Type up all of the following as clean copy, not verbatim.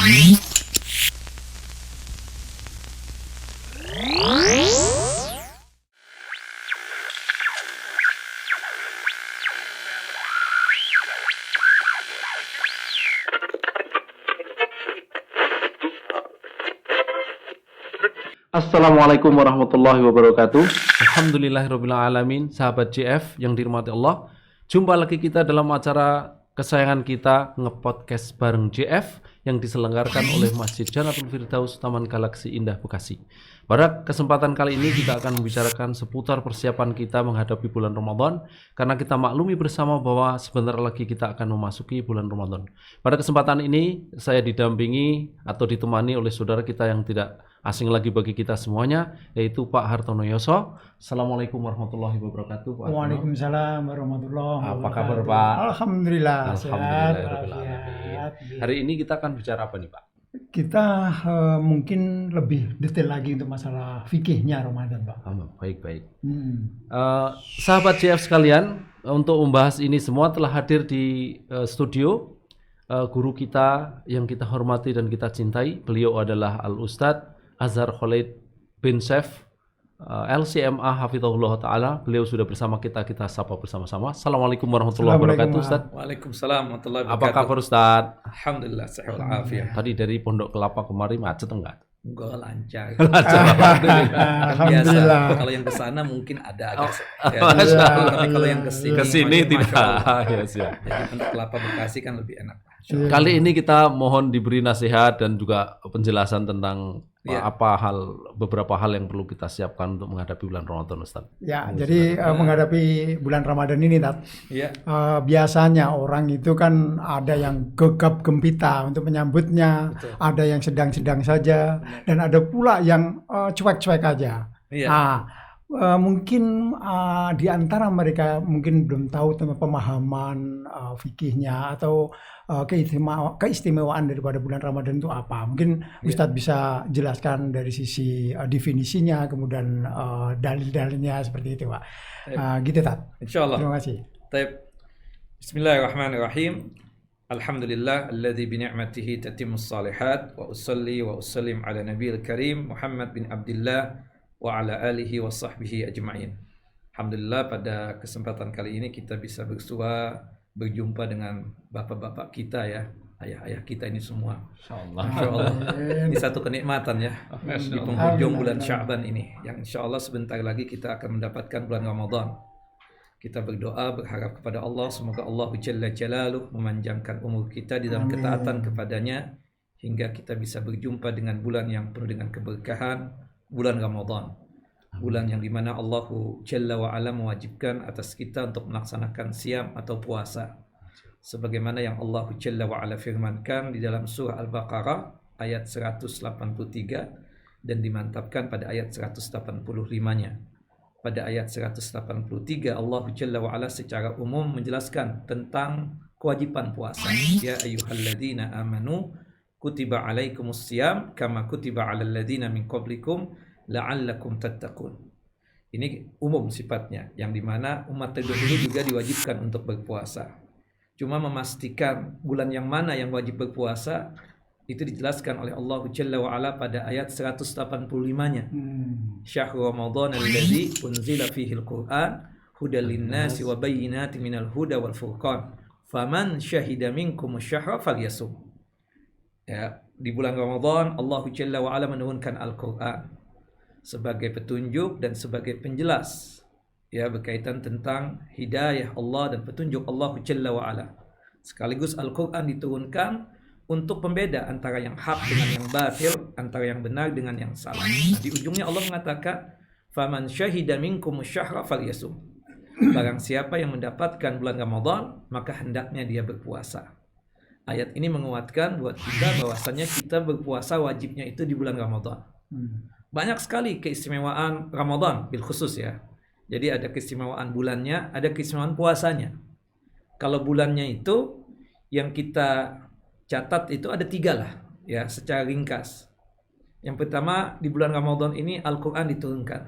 Assalamualaikum warahmatullahi wabarakatuh. Alhamdulillahirabbil alamin. Sahabat JF yang dirahmati Allah, jumpa lagi kita dalam acara kesayangan kita, Ngepodcast bareng JF, yang diselenggarakan oleh Masjid Jannatul Firdaus Taman Galaksi Indah Bekasi. Pada kesempatan kali ini kita akan membicarakan seputar persiapan kita menghadapi bulan Ramadan, karena kita maklumi bersama bahwa sebentar lagi kita akan memasuki bulan Ramadan. Pada kesempatan ini saya didampingi atau ditemani oleh saudara kita yang tidak asing lagi bagi kita semuanya, yaitu Pak Hartono Yoso. Assalamualaikum warahmatullahi wabarakatuh, Pak. Waalaikumsalam warahmatullahi wabarakatuh. Apa kabar, Pak? Alhamdulillah. Alhamdulillah. Hari ini kita akan bicara apa nih, Pak? Kita mungkin lebih detail lagi untuk masalah fikihnya Ramadan, Pak. Baik. Sahabat JF sekalian, untuk membahas ini semua telah hadir di studio guru kita yang kita hormati dan kita cintai. Beliau adalah Al-Ustadz Azhar Khalid bin Saif, LCMA Hafizahullah Ta'ala. Beliau sudah bersama kita sapa bersama-sama. Assalamualaikum warahmatullahi wabarakatuh, Ustaz. Waalaikumsalam warahmatullahi wabarakatuh. Apa kabar, Ustaz? Alhamdulillah, sehat walafiat. Tadi dari Pondok Kelapa kemari macet enggak? Enggak, lancar. Alhamdulillah. Biasa. Kalau yang ke sana mungkin ada agak tapi kalau yang kesini tidak. Yes, ya. Jadi Pondok Kelapa Bekasi kan lebih enak. Kali ini kita mohon diberi nasihat dan juga penjelasan tentang beberapa hal yang perlu kita siapkan untuk menghadapi bulan Ramadan, Ustaz. Ya, jadi menghadapi bulan Ramadan ini, Tat. Ya. Biasanya orang itu kan ada yang gegap gempita untuk menyambutnya, betul. Ada yang sedang-sedang saja, dan ada pula yang cuek-cuek aja. Ya. Nah, mungkin di antara mereka mungkin belum tahu tentang pemahaman fikihnya atau keistimewaan daripada bulan Ramadan itu apa. Mungkin Ustadz bisa jelaskan dari sisi definisinya, kemudian dalil-dalilnya seperti itu, Pak. Gitu, Tat. Insyaallah. Terima kasih. Baik. Bismillahirrahmanirrahim. Alhamdulillah alladzi bi ni'matihi tatimmus shalihat wa usalli wa usallim ala nabiyil karim Muhammad bin Abdullah wa ala alihi wa sahbihi ajma'in. Alhamdulillah, pada kesempatan kali ini kita bisa berjumpa dengan bapak-bapak kita ya, ayah-ayah kita ini semua. Insyaallah. Ini satu kenikmatan ya di penghujung bulan Sya'ban ini, yang insyaallah sebentar lagi kita akan mendapatkan bulan Ramadan. Kita berdoa berharap kepada Allah, semoga Allah Jalla Jalaluh memanjangkan umur kita di dalam ketaatan kepadanya hingga kita bisa berjumpa dengan bulan yang penuh dengan keberkahan, bulan Ramadan. Bulan yang dimana Allah Jalla wa'ala mewajibkan atas kita untuk melaksanakan siam atau puasa, sebagaimana yang Allah Jalla wa'ala firmankan di dalam surah Al-Baqarah ayat 183 dan dimantapkan pada ayat 185-nya. Pada ayat 183 Allah Jalla wa'ala secara umum menjelaskan tentang kewajiban puasa. Ya ayyuhalladzina amanu kutiba alaikumus siyam kama kutiba alal ladzina min qablikum la'allakum tattaqun. Ini umum sifatnya, yang dimana umat terdahulu juga diwajibkan untuk berpuasa. Cuma memastikan bulan yang mana yang wajib berpuasa itu dijelaskan oleh Allah Jalla wa'ala pada ayat 185-nya. Syahrul Ramadan alladzi unzila fihil Qur'an hudal linnasi wa bayyinatin minal huda wal furqan faman syahida minkum asyhara falyasum. Ya, di bulan Ramadan Allah Jalla wa'ala menurunkan Al-Qur'an sebagai petunjuk dan sebagai penjelas ya berkaitan tentang hidayah Allah dan petunjuk Allah Jalla wa'ala. Sekaligus Al-Quran diturunkan untuk pembeda antara yang hak dengan yang batil, antara yang benar dengan yang salah. Di ujungnya Allah mengatakan faman syahida minkum asyhara falyasum. Barang siapa yang mendapatkan bulan Ramadan, maka hendaknya dia berpuasa. Ayat ini menguatkan buat kita bahwasannya kita berpuasa wajibnya itu di bulan Ramadan. Banyak sekali keistimewaan Ramadan bil khusus ya. Jadi ada keistimewaan bulannya, ada keistimewaan puasanya. Kalau bulannya itu yang kita catat itu ada 3 lah ya, secara ringkas. Yang pertama, di bulan Ramadan ini Al-Quran diturunkan.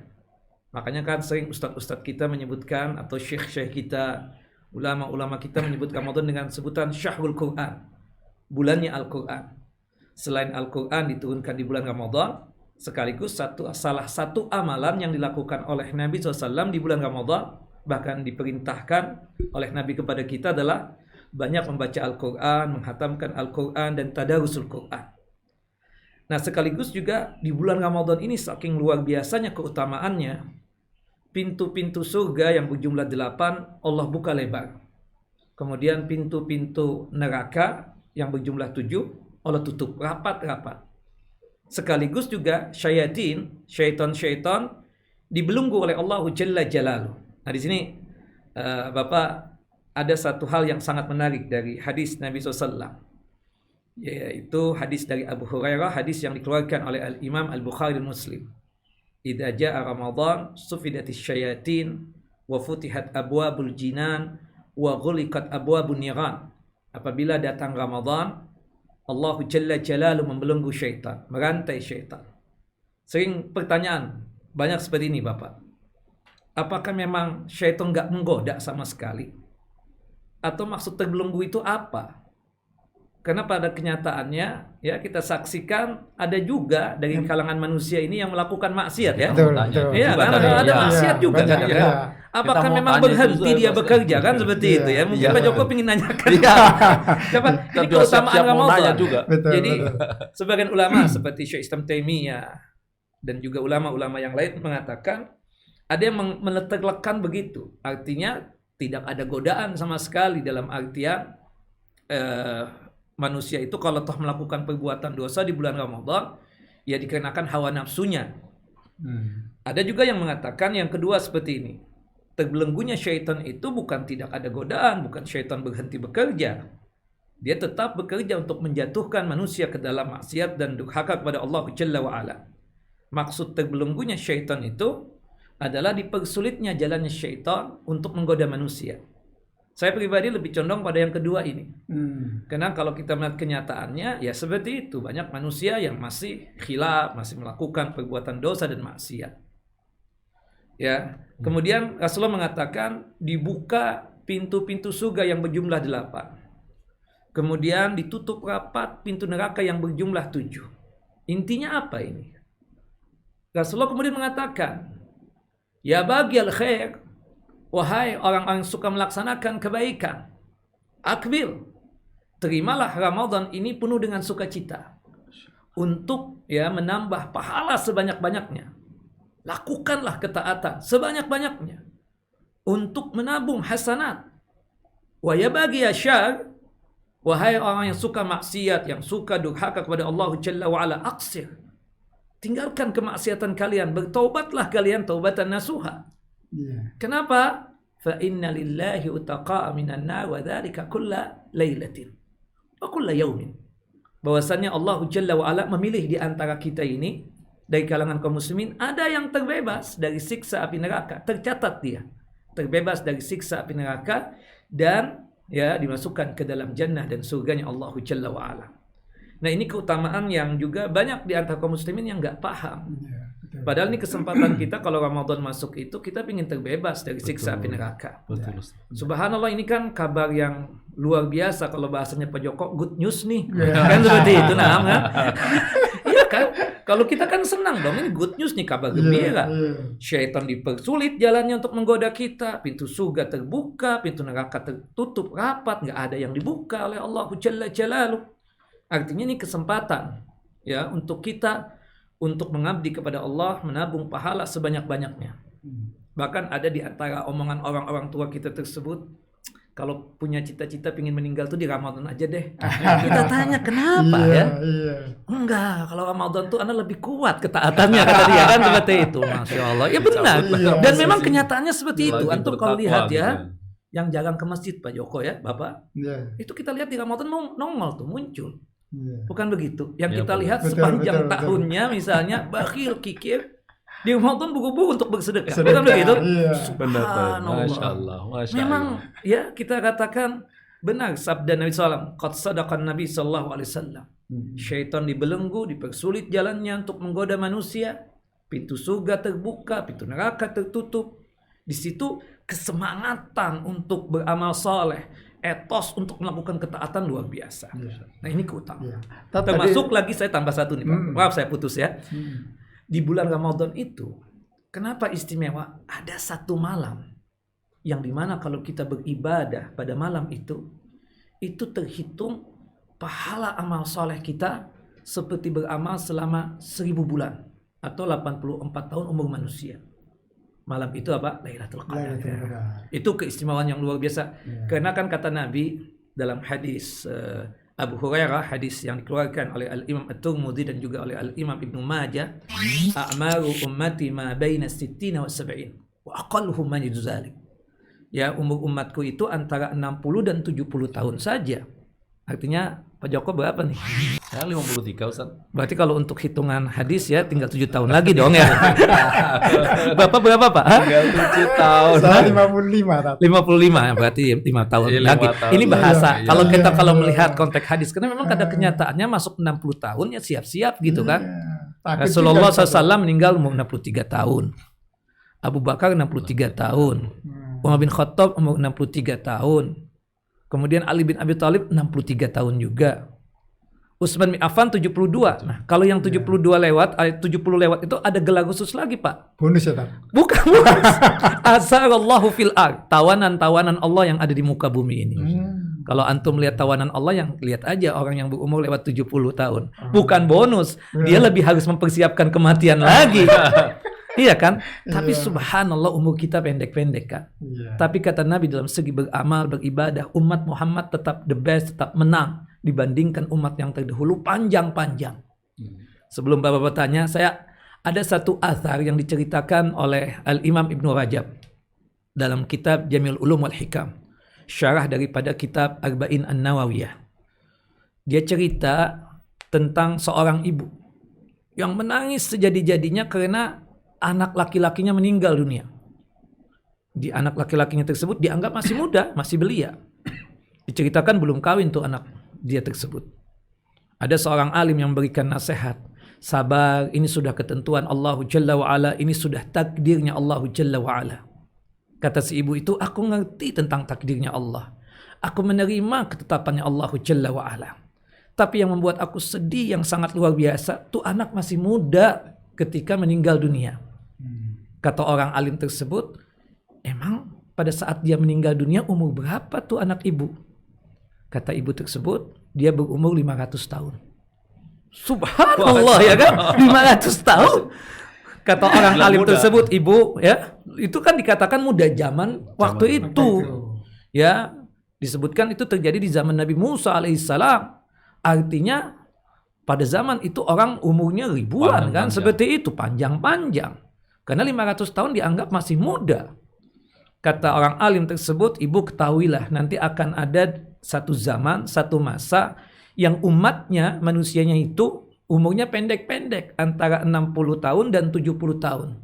Makanya kan sering ustadz-ustadz kita menyebutkan, atau syekh-syekh kita, ulama-ulama kita menyebut Ramadan dengan sebutan Syahrul Quran, bulannya Al-Quran. selain Al-Quran diturunkan di bulan Ramadan, sekaligus salah satu amalan yang dilakukan oleh Nabi SAW di bulan Ramadan, bahkan diperintahkan oleh Nabi kepada kita adalah banyak membaca Al-Quran, menghatamkan Al-Quran, dan tadarusul Quran. Nah, sekaligus juga di bulan Ramadan ini saking luar biasanya keutamaannya, pintu-pintu surga yang berjumlah 8 Allah buka lebar. Kemudian pintu-pintu neraka yang berjumlah 7 Allah tutup rapat-rapat. Sekaligus juga syaitan dibelenggu oleh Allah Jalla Jalaluh. Nah, di sini Bapak, ada satu hal yang sangat menarik dari hadis Nabi SAW, yaitu hadis dari Abu Hurairah, hadis yang dikeluarkan oleh Al-Imam Al-Bukhari dan Muslim. Idza jaa Ramadan sufidatis syayatin wa futihat abwabul jinan wa ghuliqat abwabun niran. Apabila datang Ramadan, Allah Jalla Jalaluhu membelenggu syaitan, merantai syaitan. Sering pertanyaan banyak seperti ini, Bapak. Apakah memang syaitan nggak menggoda sama sekali? Atau maksud terbelenggu itu apa? Karena pada kenyataannya ya kita saksikan ada juga dari kalangan manusia ini yang melakukan maksiat ya. Betul. Iya kan ada maksiat juga banyak, kadang-kadang. ya. Apakah Kita mau memang tanya berhenti itu dia juga, bekerja kan Mas. seperti itu ya? Mungkin Iya. Pak Joko ingin nanyakan. Coba ini Kita keutamaan siap-siap mau nanya Ramadan. juga. Betul, Jadi betul. sebagian ulama seperti Syekh Islam Taimiyah dan juga ulama-ulama yang lain mengatakan ada yang meletakkan begitu. Artinya tidak ada godaan sama sekali, dalam artian manusia itu kalau toh melakukan perbuatan dosa di bulan Ramadan ya dikenakan hawa nafsunya. Ada juga yang mengatakan yang kedua seperti ini. Terbelenggunya syaitan itu bukan tidak ada godaan, bukan syaitan berhenti bekerja. Dia tetap bekerja untuk menjatuhkan manusia ke dalam maksiat dan durhaka kepada Allah Jalla wa Ala. Maksud terbelenggunya syaitan itu adalah dipersulitnya jalannya syaitan untuk menggoda manusia. Saya pribadi lebih condong pada yang kedua ini. Karena kalau kita melihat kenyataannya ya seperti itu. Banyak manusia yang masih khilaf, masih melakukan perbuatan dosa dan maksiat. Ya, kemudian Rasulullah mengatakan dibuka pintu-pintu surga yang berjumlah 8. Kemudian ditutup rapat pintu neraka yang berjumlah 7. Intinya apa ini? Rasulullah kemudian mengatakan, ya baghiyal khair, wahai orang-orang yang suka melaksanakan kebaikan, akbil, terimalah Ramadan ini penuh dengan sukacita untuk ya menambah pahala sebanyak-banyaknya. Lakukanlah ketaatan sebanyak-banyaknya untuk menabung hasanat. Wa ya baghiya syarr, wahai orang yang suka maksiat, yang suka durhaka kepada Allah Jalla wa Ala, aqsir, tinggalkan kemaksiatan kalian, bertaubatlah kalian taubatan nasuha. Kenapa? Fa inna lillahi utaqa'a minan nar wa dzalika kulla lailatin wa kulla yaumin. Bahwasanya Allah Jalla wa Ala memilih di antara kita ini dari kalangan kaum muslimin ada yang terbebas dari siksa api neraka, tercatat dia terbebas dari siksa api neraka dan ya dimasukkan ke dalam jannah dan surganya Allah Jalla wa Ala. Nah, ini keutamaan yang juga banyak di antara kaum muslimin yang nggak paham. Padahal ini kesempatan kita kalau Ramadan masuk itu kita ingin terbebas dari siksa api neraka. Betul. Subhanallah, ini kan kabar yang luar biasa kalau bahasanya Pak Joko, good news nih. Kan seperti itu kan? Iya kan? Kalau kita kan senang dong, ini good news nih, kabar gembira. Syaitan dipersulit jalannya untuk menggoda kita, pintu surga terbuka, pintu neraka tertutup rapat, nggak ada yang dibuka oleh Allah Jalla Jalaluh. Artinya ini kesempatan ya untuk kita untuk mengabdi kepada Allah, menabung pahala sebanyak-banyaknya. Bahkan ada di antara omongan orang-orang tua kita tersebut, kalau punya cita-cita pingin meninggal tuh di Ramadan aja deh. Kita tanya kenapa ya? Enggak, kalau Ramadan tuh Anda lebih kuat ketaatannya, kata dia kan seperti itu. Masya Allah. Ya benar. Dan memang kenyataannya seperti itu. Antum kalau lihat ya, yang jarang ke masjid Pak Joko ya, Bapak. Itu kita lihat di Ramadan nongol tuh, muncul. Bukan begitu. Yang kita lihat sepanjang tahunnya misalnya bakhil, kikir, di Ramadan buru-buru untuk bersedekah. Bukan begitu? Subhanallah. Masya Allah. Memang ya kita katakan benar sabda Nabi SAW. Qad sadaqan Nabi SAW. Syaitan dibelenggu, dipersulit jalannya untuk menggoda manusia. Pintu surga terbuka, pintu neraka tertutup. Di situ kesemangatan untuk beramal saleh, etos untuk melakukan ketaatan luar biasa. Nah ini keutamaan. Iya. Termasuk lagi saya tambah satu nih Pak. Maaf saya putus ya. Hmm. Di bulan Ramadan itu, kenapa istimewa? Ada satu malam yang dimana kalau kita beribadah pada malam itu terhitung pahala amal soleh kita seperti beramal selama 1000 bulan atau 84 tahun umur manusia. Malam itu apa? Lailatul Qadar. Itu keistimewaan yang luar biasa. Karena kan kata Nabi dalam hadis Abu Hurairah, hadis yang dikeluarkan oleh Al-Imam At-Tirmidzi dan juga oleh Al-Imam Ibnu Majah, a'maru ummati ma baina 60 wa 70 wa aqalluhum man yuzalik. Ya, umur umatku itu antara 60 dan 70 tahun saja. Artinya Pak Joko berapa nih? Saya 53 Ustaz. Berarti kalau untuk hitungan hadis ya tinggal 7 tahun lagi dong ya. Bapak berapa Pak? Tinggal 7 tahun. Saya 55 Tat. 55 berarti 5 tahun Iya, 5 lagi. tahun Ini bahasa. lagi. Kalau Iya. kita melihat konteks hadis, karena memang pada kenyataannya masuk 60 tahun ya siap-siap gitu kan. Takut Rasulullah juga, SAW meninggal umur 63 tahun. Abu Bakar 63 tahun. Umar bin Khattab umur 63 tahun. Kemudian Ali bin Abi Thalib 63 tahun juga. Utsman bin Affan 72. Nah, kalau yang 72 lewat, 70 lewat itu ada gelar khusus lagi, Pak. bonus ya Tat. Bukan. Asarallahu fil ard. Tawanan-tawanan Allah yang ada di muka bumi ini. Kalau antum lihat tawanan Allah, yang lihat aja orang yang berumur lewat 70 tahun. Bukan bonus. Dia lebih harus mempersiapkan kematian lagi. Iya kan? Tapi subhanallah umur kita pendek-pendek kan. Tapi kata Nabi dalam segi beramal, beribadah, umat Muhammad tetap the best, tetap menang dibandingkan umat yang terdahulu panjang-panjang. Sebelum Bapak bertanya, saya ada satu athar yang diceritakan oleh Al-Imam Ibnu Rajab dalam kitab Jami'ul Ulum wal Hikam, syarah daripada kitab Arba'in An-Nawawiyah. Dia cerita tentang seorang ibu yang menangis sejadi-jadinya karena anak laki-lakinya meninggal dunia. Di anak laki-lakinya tersebut dianggap masih muda, masih belia. Diceritakan belum kawin tuh anak dia tersebut. Ada seorang alim yang memberikan nasihat. Sabar, ini sudah ketentuan Allahu Jalla wa'ala. Ini sudah takdirnya Allahu Jalla wa'ala. Kata si ibu itu, aku ngerti tentang takdirnya Allah. Aku menerima ketetapannya Allahu Jalla wa'ala. Tapi yang membuat aku sedih yang sangat luar biasa, tuh anak masih muda ketika meninggal dunia. Kata orang alim tersebut, emang pada saat dia meninggal dunia umur berapa tuh anak ibu? Kata ibu tersebut, dia berumur 500 tahun. Subhanallah ya kan? 500 tahun. Kata orang alim tersebut, ibu ya, itu kan dikatakan muda zaman waktu itu. Ya, disebutkan itu terjadi di zaman Nabi Musa alaihissalam. Artinya pada zaman itu orang umurnya ribuan kan, seperti itu, panjang-panjang. Karena 500 tahun dianggap masih muda. Kata orang alim tersebut, ibu ketahuilah nanti akan ada satu zaman, satu masa yang umatnya, manusianya itu umurnya pendek-pendek, antara 60 tahun dan 70 tahun.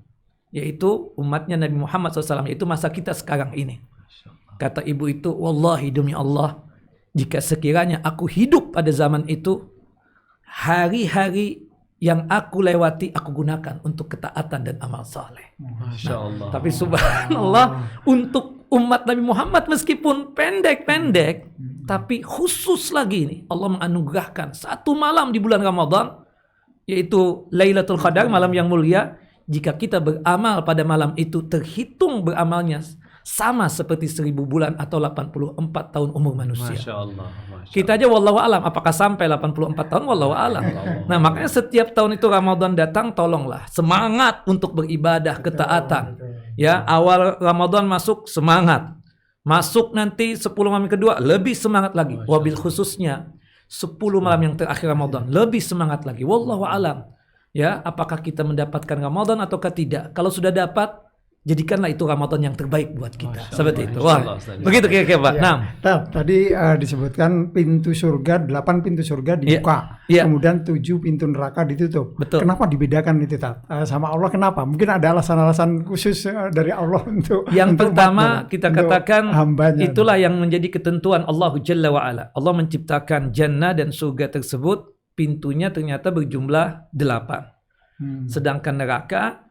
Yaitu umatnya Nabi Muhammad SAW, yaitu masa kita sekarang ini. Kata ibu itu, wallahi demi Allah, jika sekiranya aku hidup pada zaman itu, hari-hari yang aku lewati aku gunakan untuk ketaatan dan amal saleh. Masya Allah. Tapi subhanallah untuk umat Nabi Muhammad meskipun pendek-pendek, tapi khusus lagi ini Allah menganugerahkan satu malam di bulan Ramadan, yaitu Lailatul Qadar, malam yang mulia. Jika kita beramal pada malam itu, terhitung beramalnya sama seperti 1000 bulan atau 84 tahun umur manusia. Masya Allah. Kita aja wallahu alam apakah sampai 84 tahun, wallahu alam. Nah, makanya setiap tahun itu Ramadan datang, tolonglah semangat untuk beribadah, ketaatan. Ya, awal Ramadan masuk semangat. Masuk nanti 10 malam kedua lebih semangat lagi. Wabil khususnya 10 malam yang terakhir Ramadan lebih semangat lagi. Wallahu alam. Ya, apakah kita mendapatkan Ramadan ataukah tidak? Kalau sudah dapat, jadikanlah itu Ramadan yang terbaik buat kita. Seperti itu. Wah, begitu kira-kira Pak. Nah, tadi disebutkan pintu surga, 8 pintu surga dibuka, kemudian 7 pintu neraka ditutup. Betul. Kenapa dibedakan itu Tat? Sama Allah kenapa? Mungkin ada alasan-alasan khusus dari Allah untuk yang untuk pertama umatnya, kita untuk katakan hambanya. Itulah yang menjadi ketentuan Allahu Jalla wa'ala. Allah menciptakan jannah dan surga tersebut, pintunya ternyata berjumlah 8. Sedangkan neraka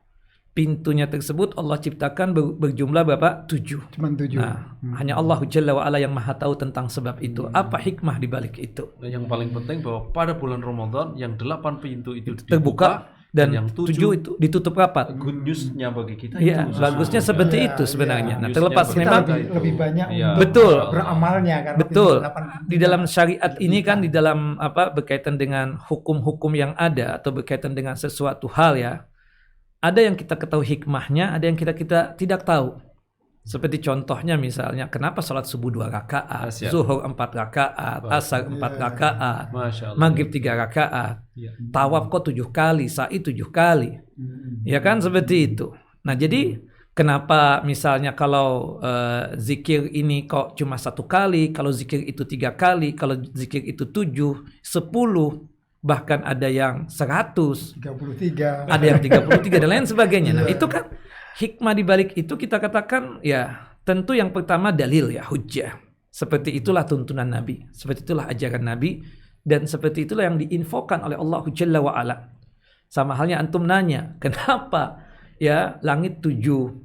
pintunya tersebut Allah ciptakan berjumlah berapa? 7. Cuman 7. Nah, hanya Allah Jalla wa Ala yang maha tahu tentang sebab itu. Apa hikmah di balik itu? Dan yang paling penting bahwa pada bulan Ramadan yang 8 pintu itu Terbuka dan yang 7 itu ditutup rapat. good news-nya bagi kita Iya, itu bagusnya seperti itu sebenarnya. Nah, terlepas Kita memang lebih banyak Iya. untuk Betul. beramalnya karena betul delapan di dalam syariat ini kan di dalam berkaitan dengan hukum-hukum yang ada atau berkaitan dengan sesuatu hal ya. Ada yang kita ketahui hikmahnya, ada yang kita tidak tahu. Seperti contohnya misalnya, kenapa sholat subuh 2 rakaat, Siap. zuhur 4 rakaat, asar 4 rakaat, Masya Allah. maghrib 3 rakaat, Iya. tawaf kok 7 kali, sa'i 7 kali. Ya kan seperti itu. Nah jadi kenapa misalnya kalau zikir ini kok cuma 1 kali, kalau zikir itu 3 kali, kalau zikir itu 7, 10, bahkan ada yang 100, 33. ada yang 33 dan lain sebagainya. Nah itu kan hikmah di balik itu kita katakan ya tentu yang pertama dalil ya, hujjah. Seperti itulah tuntunan Nabi, seperti itulah ajaran Nabi, dan seperti itulah yang diinfokan oleh Allah Jalla wa Ala. Sama halnya antum nanya, kenapa ya langit 7,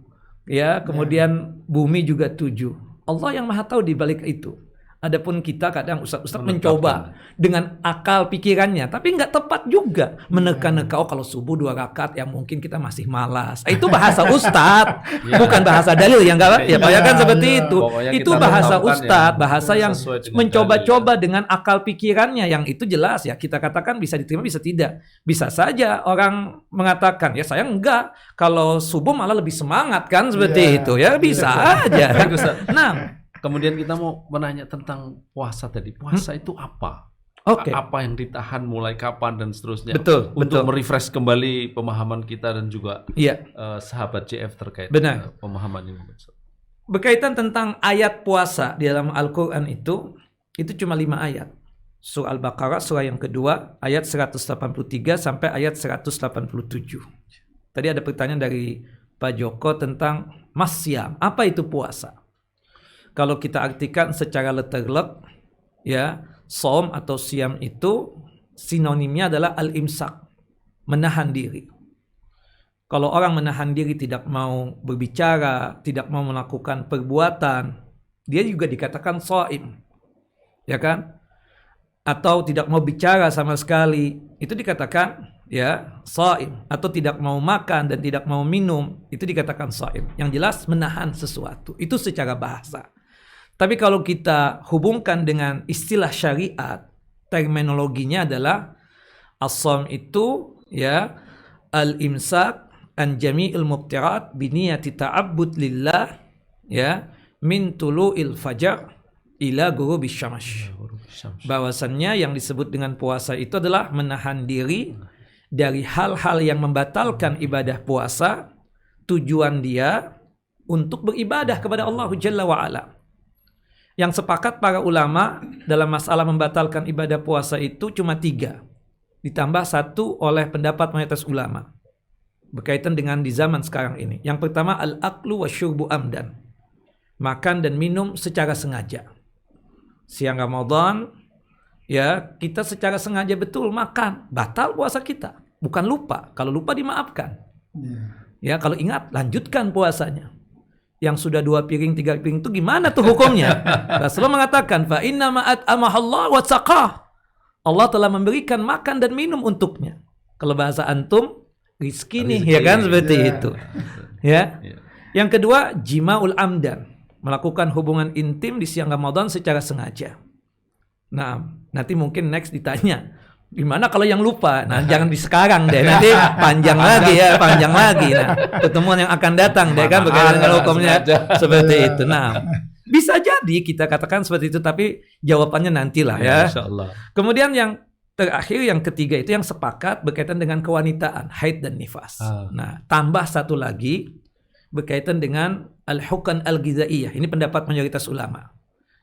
ya kemudian bumi juga 7. Allah yang maha tahu di balik itu. Adapun kita kadang ustaz-ustaz mencoba dengan akal pikirannya, tapi nggak tepat juga menekan-neka. Oh kalau subuh 2 rakaat ya mungkin kita masih malas. Itu bahasa ustaz, bukan bahasa dalil ya nggak? Ya Pak ya kan seperti itu. Pokoknya Itu kita bahasa melakukan ustaz, yang bahasa yang sesuai dengan mencoba-coba dengan akal pikirannya yang itu jelas ya. Kita katakan bisa diterima bisa tidak. Bisa saja orang mengatakan ya saya enggak. Kalau subuh malah lebih semangat kan seperti itu ya bisa aja. Baik, Ustaz. Nah. Kemudian kita mau menanya tentang puasa tadi. Puasa itu apa? Oke. Apa yang ditahan, mulai kapan dan seterusnya? Betul, Untuk betul. merefresh kembali pemahaman kita dan juga Iya. sahabat JF terkait Benar. pemahaman ini. Berkaitan tentang ayat puasa di dalam Al-Quran itu cuma 5 ayat. Surah Al-Baqarah, surah yang kedua, ayat 183 sampai ayat 187. Tadi ada pertanyaan dari Pak Joko tentang masyam. Apa itu puasa? Kalau kita artikan secara letterlek, ya, som atau siam itu sinonimnya adalah al-imsak, menahan diri. Kalau orang menahan diri tidak mau berbicara, tidak mau melakukan perbuatan, dia juga dikatakan shaim. Ya kan? Atau tidak mau bicara sama sekali, itu dikatakan ya shaim. Atau tidak mau makan dan tidak mau minum, itu dikatakan shaim. Yang jelas menahan sesuatu. Itu secara bahasa. Tapi kalau kita hubungkan dengan istilah syariat, terminologinya adalah as-shaum itu ya al-imsak an jami'il mubtirat biniyati ta'abbud lillah ya min tulu'il fajar ila ghurubis syams. Bahwasannya yang disebut dengan puasa itu adalah menahan diri dari hal-hal yang membatalkan ibadah puasa, tujuan dia untuk beribadah kepada Allah Jalla wa Ala. Yang sepakat para ulama dalam masalah membatalkan ibadah puasa itu cuma 3. Ditambah 1 oleh pendapat mayoritas ulama. Berkaitan dengan di zaman sekarang ini. Yang pertama al-aklu wa syurbu amdan. Makan dan minum secara sengaja. Siang Ramadan, ya kita secara sengaja betul makan. Batal puasa kita. Bukan lupa. Kalau lupa dimaafkan. Ya kalau ingat lanjutkan puasanya. Yang sudah 2 piring, 3 piring itu gimana tuh hukumnya? Rasulullah mengatakan, fa inna ma'at amahallah wa saqah. Allah telah memberikan makan dan minum untuknya. Kalau bahasa antum, rizki nih, ya kan seperti itu. Ya. Yang kedua, jima'ul amdan. Melakukan hubungan intim di siang Ramadan secara sengaja. Nah, nanti mungkin next ditanya, gimana kalau yang lupa? Nah, jangan di sekarang deh. Nanti panjang lagi. Nah, pertemuan yang akan datang deh kan berkaitan dengan hukumnya seperti itu. Nah, bisa jadi kita katakan seperti itu, tapi jawabannya nantilah ya. Insyaallah. Kemudian yang terakhir, yang ketiga itu yang sepakat berkaitan dengan kewanitaan, haid dan nifas. Nah, tambah 1 lagi berkaitan dengan al-hukan al-ghizaiyah. Ini pendapat mayoritas ulama.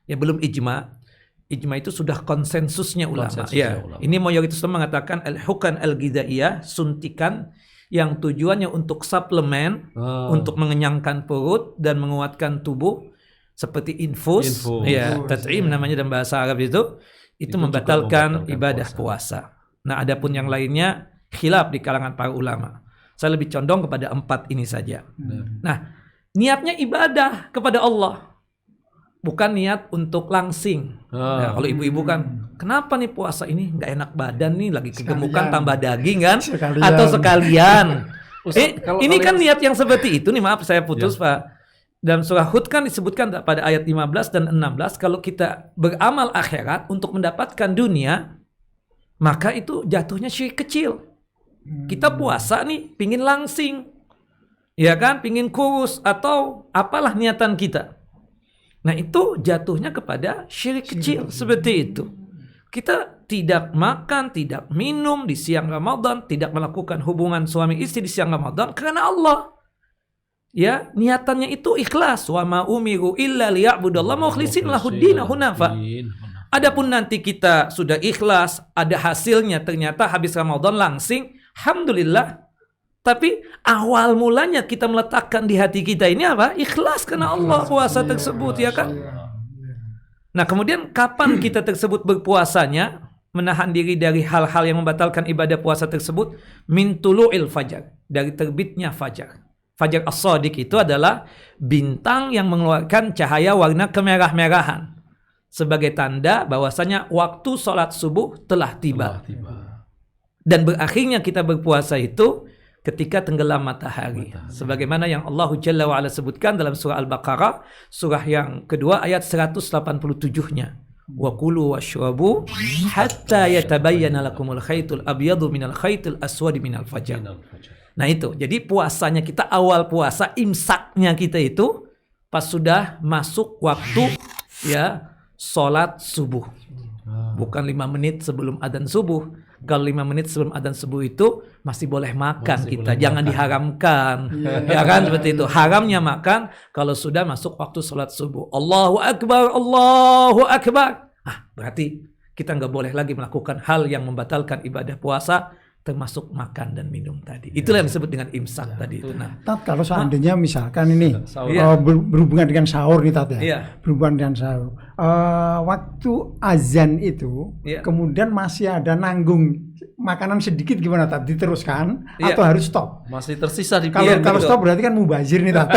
Ya belum ijma'. Ijma itu sudah konsensusnya ulama. Ulama. Ini mayoritas mengatakan al-hukan al-ghizaiyah, suntikan yang tujuannya untuk suplemen, untuk mengenyangkan perut dan menguatkan tubuh, seperti infus. Ya, tat'im namanya dalam bahasa Arab itu membatalkan ibadah puasa. Nah, adapun yang lainnya khilaf di kalangan para ulama. Saya lebih condong kepada 4 ini saja. Nah, niatnya ibadah kepada Allah, bukan niat untuk langsing. Nah, kalau ibu-ibu kan, kenapa nih puasa ini nggak enak badan nih, lagi kegemukan tambah daging kan? Sekalian. Atau sekalian. Kalau Ini kan kalian- niat yang seperti itu nih, maaf saya putus Pak. Dalam surah Hud kan disebutkan pada ayat 15 dan 16, kalau kita beramal akhirat untuk mendapatkan dunia, maka itu jatuhnya syirik kecil. Kita puasa nih, pingin langsing, ya kan, pingin kurus, atau apalah niatan kita. Nah itu jatuhnya kepada syirik kecil, seperti itu. Kita tidak makan, tidak minum di siang Ramadan, tidak melakukan hubungan suami istri di siang Ramadan karena Allah. Ya, niatannya itu ikhlas. Wa ma umiru illa liya'budallaha mukhlishin lahuddin hunafa. Adapun nanti kita sudah ikhlas, ada hasilnya, ternyata habis Ramadan langsing, alhamdulillah. Tapi awal mulanya kita meletakkan di hati kita ini apa? Ikhlas karena Allah puasa tersebut, ya kan? Nah, kemudian kapan kita tersebut berpuasanya? Menahan diri dari hal-hal yang membatalkan ibadah puasa tersebut. Min tulu'il fajar, dari terbitnya fajar. Fajar as-shadiq itu adalah bintang yang mengeluarkan cahaya warna kemerah-merahan sebagai tanda bahwasanya waktu sholat subuh telah tiba. Dan berakhirnya kita berpuasa itu ketika tenggelam matahari. Sebagaimana yang Allah Jalla wa'ala sebutkan dalam surah Al-Baqarah, surah yang kedua ayat 187-nya. Wa kulu washrabu hatta yatabayyana lakumul khaytul abyadu minal khaytil aswadi minal fajr. Nah itu, jadi puasanya kita, awal puasa, imsaknya kita itu pas sudah masuk waktu ya sholat subuh. Bukan 5 menit sebelum adzan subuh. Kalau 5 menit sebelum adzan subuh itu masih boleh makan kita, jangan diharamkan. Ya kan seperti itu. Haramnya makan kalau sudah masuk waktu sholat subuh. Allahu Akbar, Allahu Akbar. Berarti kita nggak boleh lagi melakukan hal yang membatalkan ibadah puasa, termasuk makan dan minum tadi. Itulah yang disebut dengan imsak tadi itu. Nah, Tat, kalau seandainya misalkan ini Iya. berhubungan dengan sahur nih Tat ya. Iya. Berhubungan dengan sahur. Waktu azan itu Iya. kemudian masih ada nanggung makanan sedikit, gimana Tat? Diteruskan Iya. atau harus stop? Masih tersisa di Kalau Iya, kalau betul. stop berarti kan mubazir nih Tat.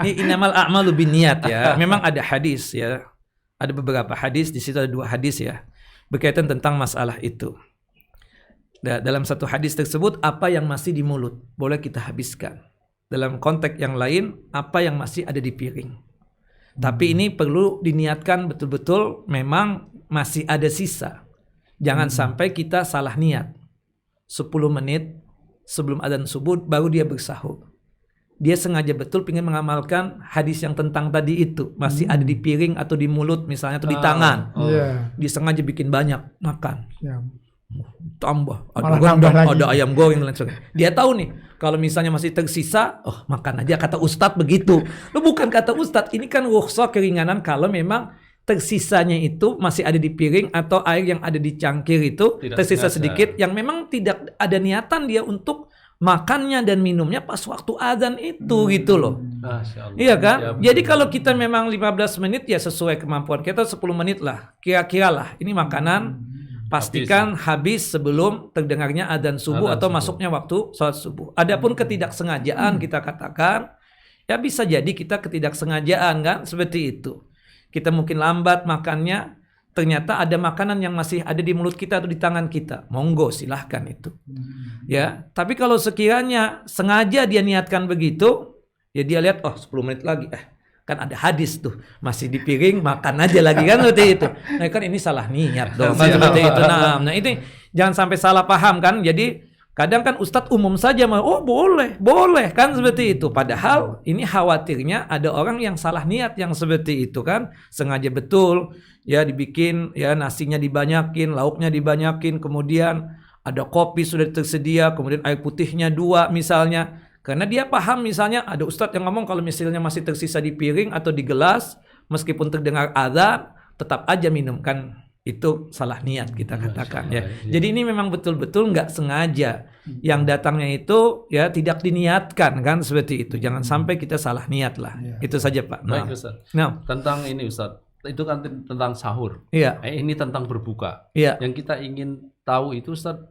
ini innamal a'malu binniyat ya. Memang ada hadis ya. Ada beberapa hadis, di situ ada 2 hadis ya berkaitan tentang masalah itu. Dalam satu hadis tersebut, apa yang masih di mulut boleh kita habiskan. Dalam konteks yang lain, apa yang masih ada di piring. Tapi ini perlu diniatkan betul-betul, memang masih ada sisa. Jangan sampai kita salah niat. 10 menit sebelum adzan subuh baru dia bersahur. Dia sengaja betul ingin mengamalkan hadis yang tentang tadi itu. Masih ada di piring atau di mulut misalnya, atau di tangan. Iya. Dia sengaja bikin banyak makan. Ya. Tambah, Malah ada nambah rendang, lagi. ada ayam goreng dan lain sebagainya. Dia tahu nih, kalau misalnya masih tersisa, makan aja, kata Ustadz begitu. Lu bukan kata Ustadz, ini kan rukhsah, keringanan kalau memang tersisanya itu masih ada di piring atau air yang ada di cangkir itu Tidak tersisa sengaja. sedikit, yang memang tidak ada niatan dia untuk makannya dan minumnya pas waktu azan itu gitu loh. Masya Allah. Iya kan? Ya, betul. Jadi kalau kita memang 15 menit ya sesuai kemampuan kita, 10 menit lah. Kira-kira lah ini makanan pastikan habis sebelum terdengarnya adzan subuh Adzan atau subuh. masuknya waktu sholat subuh. Adapun ketidaksengajaan kita katakan, ya bisa jadi kita ketidaksengajaan kan, seperti itu. Kita mungkin lambat makannya, ternyata ada makanan yang masih ada di mulut kita atau di tangan kita. Monggo silahkan itu. Ya, tapi kalau sekiranya sengaja dia niatkan begitu, ya dia lihat 10 menit lagi, kan ada hadis tuh, masih di piring makan aja lagi kan seperti itu. Nah kan ini salah niat dong kan seperti itu. Nah itu jangan sampai salah paham kan. Jadi kadang kan Ustadz umum saja boleh kan seperti itu. Padahal ini khawatirnya ada orang yang salah niat yang seperti itu kan, sengaja betul ya dibikin ya nasinya dibanyakin, lauknya dibanyakin, kemudian ada kopi sudah tersedia, kemudian air putihnya 2 misalnya. Karena dia paham misalnya ada Ustadz yang ngomong kalau misalnya masih tersisa di piring atau di gelas, meskipun terdengar azan, tetap aja minum kan. Itu salah niat kita katakan ya. Jadi ini memang betul-betul nggak sengaja. Yang datangnya itu ya tidak diniatkan kan seperti itu. Jangan sampai kita salah niat lah. Itu saja Pak. Baik Ustaz. Nah, Tentang ini Ustaz, itu kan tentang sahur. iya, Ini tentang berbuka. iya. Yang kita ingin tahu itu Ustaz,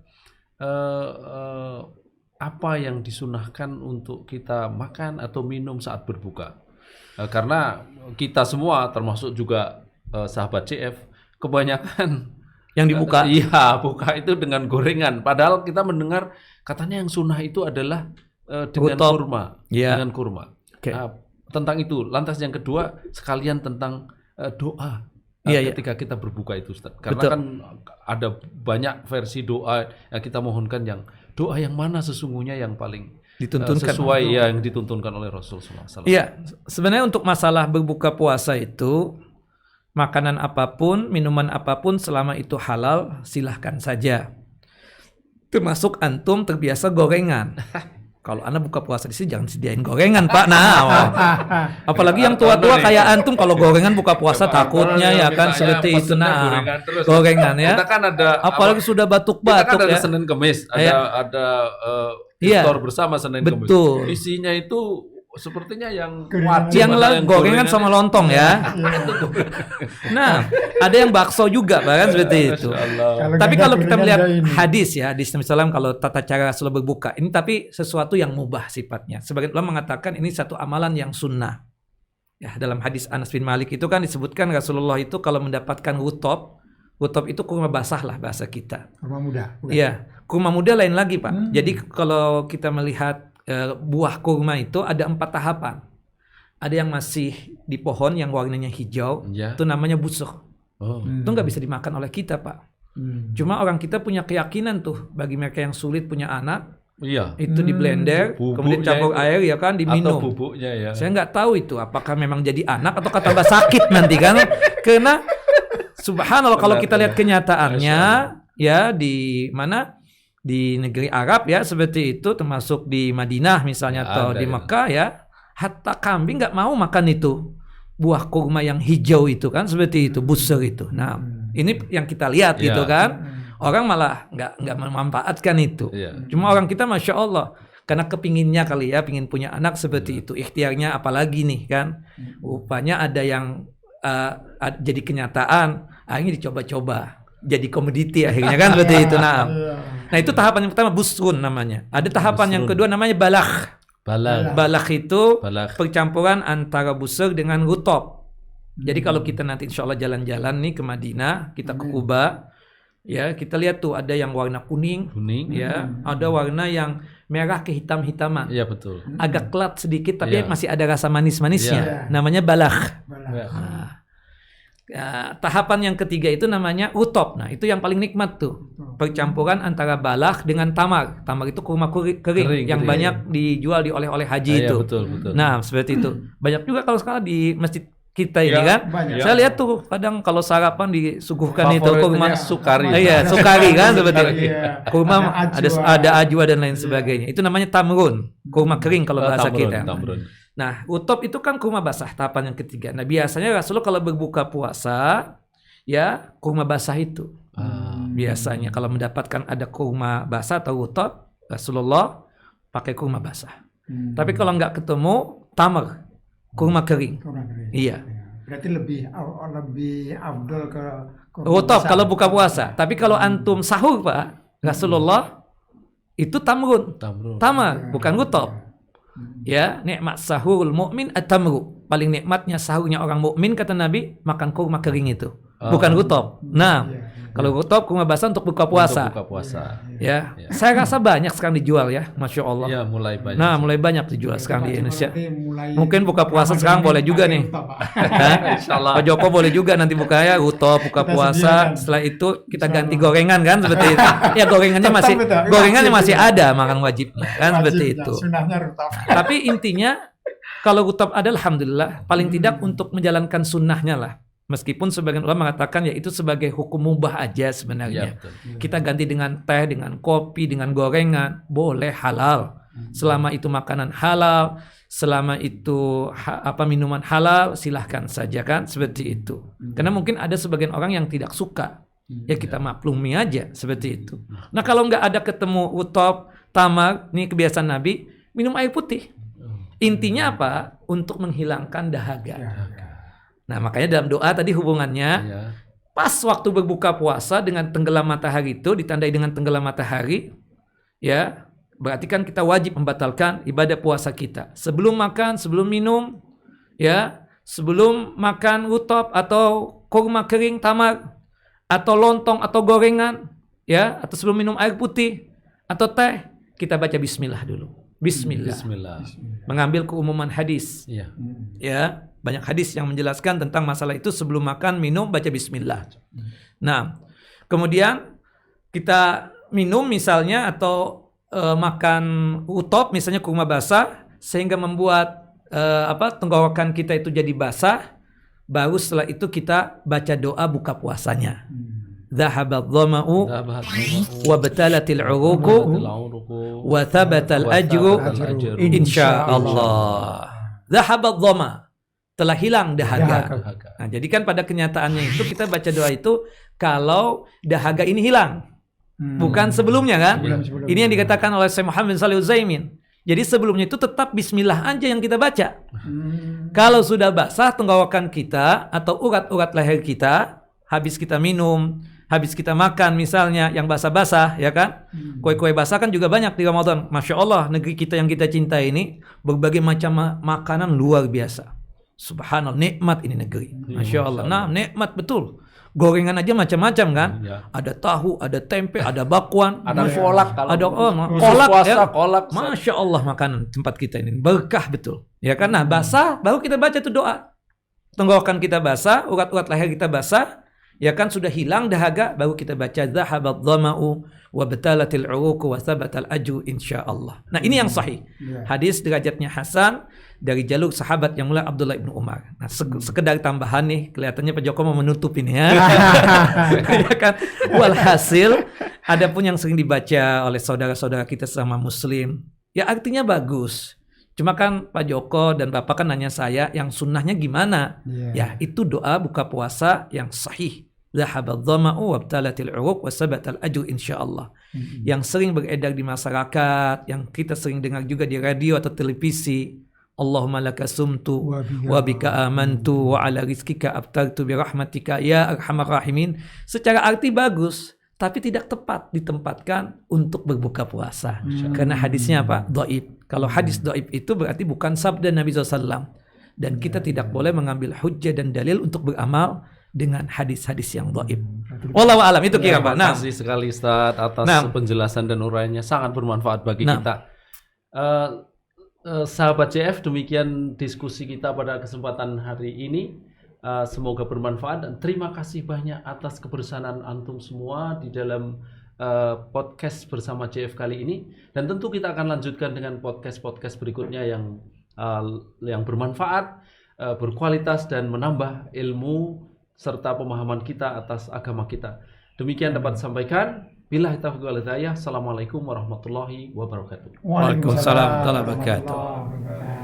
apa yang disunahkan untuk kita makan atau minum saat berbuka. Karena kita semua termasuk juga sahabat CF kebanyakan Yang dibuka. iya, buka itu dengan gorengan. Padahal kita mendengar katanya yang sunnah itu adalah dengan Rutop. kurma, Iya. dengan kurma. Oke. Tentang itu. Lantas yang kedua sekalian tentang doa. Iya, Ketika kita berbuka itu, Ustaz. Karena Betul. kan ada banyak versi doa yang kita mohonkan, yang doa yang mana sesungguhnya yang paling Dituntunkan. sesuai yang dituntunkan oleh Rasul SAW. Iya, sebenarnya untuk masalah berbuka puasa itu makanan apapun, minuman apapun selama itu halal silahkan saja. Termasuk antum terbiasa gorengan. Kalau Anda buka puasa di sini jangan sediain gorengan, Pak. Nah, apalagi yang tua-tua kayak antum kalau gorengan buka puasa takutnya ya kan seperti itu. Nah, gorengan ya. Kita kan ada Apalagi sudah kita kan batuk-batuk ada ya. Senin Kemis, Iya. ada Iya. iftar bersama Senin Kemis. Betul. Isinya itu sepertinya yang Gorengan. wajib, Yang ada lah gorengan sama lontong ya. Nah, ada yang bakso juga bahkan seperti itu. Tapi kalau kita melihat hadis ya, hadis Nabi SAW kalau tata cara Rasulullah berbuka ini tapi sesuatu yang mubah sifatnya. Sebagian ulama mengatakan ini satu amalan yang sunnah. Ya, dalam hadis Anas bin Malik itu kan disebutkan Rasulullah itu kalau mendapatkan rutop itu kurma basah lah bahasa kita. Kurma muda. Iya, kurma muda lain lagi Pak. Jadi kalau kita melihat buah kurma itu ada 4 tahapan. Ada yang masih di pohon yang warnanya hijau, Ya. itu namanya busuk. Oh. Itu nggak bisa dimakan oleh kita Pak. Cuma orang kita punya keyakinan tuh bagi mereka yang sulit punya anak, Iya. itu di blender, Bubuknya kemudian campur itu. air ya kan Atau diminum. bubuknya ya. Saya nggak tahu itu apakah memang jadi anak atau tambah sakit nanti kan? Karena subhanallah kalau kita lihat kenyataannya ya di mana di negeri Arab ya seperti itu termasuk di Madinah misalnya Nggak atau ada di ya. Mekah ya, hatta kambing nggak mau makan itu buah kurma yang hijau itu kan seperti itu busur itu. Nah ini yang kita lihat Iya. gitu kan, orang malah nggak memanfaatkan itu. Iya. Cuma orang kita masya Allah karena kepinginnya kali ya, pingin punya anak seperti itu, ikhtiarnya apalagi nih kan, rupanya ada yang jadi kenyataan, akhirnya dicoba-coba, jadi komoditi akhirnya kan seperti itu. Nah itu tahapan yang pertama busrun namanya. Ada tahapan yang kedua namanya balagh. Balagh. Balagh itu Balagh. percampuran antara busur dengan rutop. Jadi kalau kita nanti insya Allah jalan-jalan nih ke Madinah, kita ke Kuba, ya kita lihat tuh ada yang warna kuning, Kuning. ya ada warna yang merah kehitam-hitaman, Iya betul. agak kelat sedikit tapi Iya. masih ada rasa manis-manisnya. Iya. Namanya balagh. Balagh. Ya, tahapan yang ketiga itu namanya utop. Nah itu yang paling nikmat tuh, percampuran antara balagh dengan tamar. Tamar itu kurma kering yang kering. banyak dijual di oleh-oleh haji Iya, itu. betul, betul. Nah seperti itu. Banyak juga kalau sekarang di masjid kita ini Ya, kan. banyak. Saya lihat tuh kadang kalau sarapan disuguhkan itu Favoritnya kurma sukari. Iya, sukari kan seperti itu. Iya. Kurma Ada ada ajwa dan lain sebagainya. Itu namanya tamrun, kurma kering kalau bahasa kita. Tamrun. Nah, utop itu kan kurma basah, tahapan yang ketiga. Nah, biasanya Rasulullah kalau berbuka puasa, ya kurma basah itu. Biasanya kalau mendapatkan ada kurma basah atau utop, Rasulullah pakai kurma basah. Tapi kalau nggak ketemu, tamar, kurma kering. Kurma kering. Iya. Berarti lebih afdol ke kurma Utop basah. kalau buka puasa. Tapi kalau antum sahur, Pak, Rasulullah itu tamrun. Tamrun. Tamar, bukan utop. Ya, nikmat sahurul mukmin at-tamru. Paling nikmatnya sahurnya orang mukmin kata Nabi makan kurma kering itu. Bukan rutop. Nah, kalau rutop kurma basah untuk buka puasa. Untuk buka puasa. Ya, saya rasa banyak sekarang dijual ya, masya Allah. Ya mulai banyak. Nah, mulai banyak dijual sekarang di Indonesia. Berarti mulai Mungkin buka puasa Ramadan sekarang ini boleh juga pakai nih. rutop, Pak. Hah? Insyaallah. Pak Joko boleh juga nanti buka ya rutop buka Kita puasa. sediakan. Setelah itu kita ganti gorengan kan seperti itu. Ya gorengannya Tetap masih itu, gorengannya wajib masih itu. ada makan wajibnya kan seperti Wajib, itu. Sunahnya rutop. Tapi intinya kalau rutop ada alhamdulillah paling tidak untuk menjalankan sunnahnya lah. Meskipun sebagian ulama mengatakan ya itu sebagai hukum mubah aja Ya, sebenarnya. betul. Kita ganti dengan teh, dengan kopi, dengan gorengan, boleh halal. Selama itu makanan halal, selama itu minuman halal, silahkan saja kan seperti itu. Karena mungkin ada sebagian orang yang tidak suka. Ya kita maklumi aja seperti itu. Nah kalau nggak ada ketemu utop, tamar, ini kebiasaan Nabi, minum air putih. Intinya apa? Untuk menghilangkan dahaga. Nah makanya dalam doa tadi hubungannya Ya. pas waktu berbuka puasa dengan tenggelam matahari itu ditandai dengan tenggelam matahari, ya berarti kan kita wajib membatalkan ibadah puasa kita. Sebelum makan, sebelum minum, ya, sebelum makan rutab atau kurma kering, tamar, atau lontong atau gorengan, ya, atau sebelum minum air putih atau teh, kita baca bismillah dulu. Bismillah. Bismillah. Mengambil keumuman hadis. Iya. Ya, banyak hadis yang menjelaskan tentang masalah itu. Sebelum makan, minum, baca bismillah. Nah, kemudian kita minum misalnya atau makan utop misalnya kurma basah sehingga membuat tenggorokan kita itu jadi basah, baru setelah itu kita baca doa buka puasanya. Dhahabat dhama'u wa batalatil 'uruqu wa thabatal ajru insyaallah. Dhahabat dhama, telah hilang dahaga. Nah, jadi kan pada kenyataannya itu kita baca doa itu kalau dahaga ini hilang. Bukan sebelumnya kan? Sebelum. Ini yang dikatakan oleh Syekh Muhammad bin Shalih Utsaimin. Jadi sebelumnya itu tetap bismillah aja yang kita baca. Kalau sudah basah tenggorokan kita atau urat-urat leher kita, habis kita minum, habis kita makan misalnya yang basah-basah, ya kan? Kue-kue basah kan juga banyak di Ramadan. Masya Allah, negeri kita yang kita cintai ini berbagai macam makanan luar biasa. Subhanallah, nikmat ini negeri. Masya Allah. Nah, nikmat betul. Gorengan aja macam-macam kan? Ya. Ada tahu, ada tempe, ada bakwan, Ada kolak kalau ada khusus puasa, ya. kolak. Masya Allah makanan tempat kita ini berkah betul. Ya kan? Nah, basah baru kita baca tuh doa. Tenggorokan kita basah, urat-urat leher kita basah, ya kan sudah hilang dahaga, baru kita baca dhahabat dhama'u wa batalatil 'uruqu wa thabatal ajru insyaallah. Nah, ini yang sahih. Hadis derajatnya hasan dari jalur sahabat yang mulia Abdullah bin Umar. Nah, sekedar tambahan nih, kelihatannya Pak Joko mau menutup ini ya. Ya kan? Walhasil, ada pun yang sering dibaca oleh saudara-saudara kita sama muslim. Ya artinya bagus. Cuma kan Pak Joko dan Bapak kan nanya saya, yang sunnahnya gimana? Ya, itu doa buka puasa yang sahih. Dhahabat dhama'u wabtalatil 'uruq wasabatal ajru insyaallah. Yang sering beredar di masyarakat, yang kita sering dengar juga di radio atau televisi. Allahumma laka sumtu wa bika amantu wa ala rizkika abtartu bi rahmatika ya arhamar rahimin. Secara arti bagus, tapi tidak tepat ditempatkan untuk berbuka puasa. Karena hadisnya apa? Dhaif. Kalau hadis dhaif itu berarti bukan sabda Nabi SAW. Dan kita tidak boleh mengambil hujjah dan dalil untuk beramal dengan hadis-hadis yang dhaif. Wallahu a'lam, itu kira Pak. Terima kasih sekali Ustaz atas penjelasan dan uraiannya, sangat bermanfaat bagi kita. Sahabat JF, demikian diskusi kita pada kesempatan hari ini. Semoga bermanfaat dan terima kasih banyak atas kebersamaan antum semua di dalam podcast bersama JF kali ini. Dan tentu kita akan lanjutkan dengan podcast-podcast berikutnya yang bermanfaat, berkualitas dan menambah ilmu serta pemahaman kita atas agama kita. Demikian dapat disampaikan. Billahi taufiq wal hidayah. Assalamualaikum warahmatullahi wabarakatuh. Waalaikumsalam warahmatullahi wabarakatuh.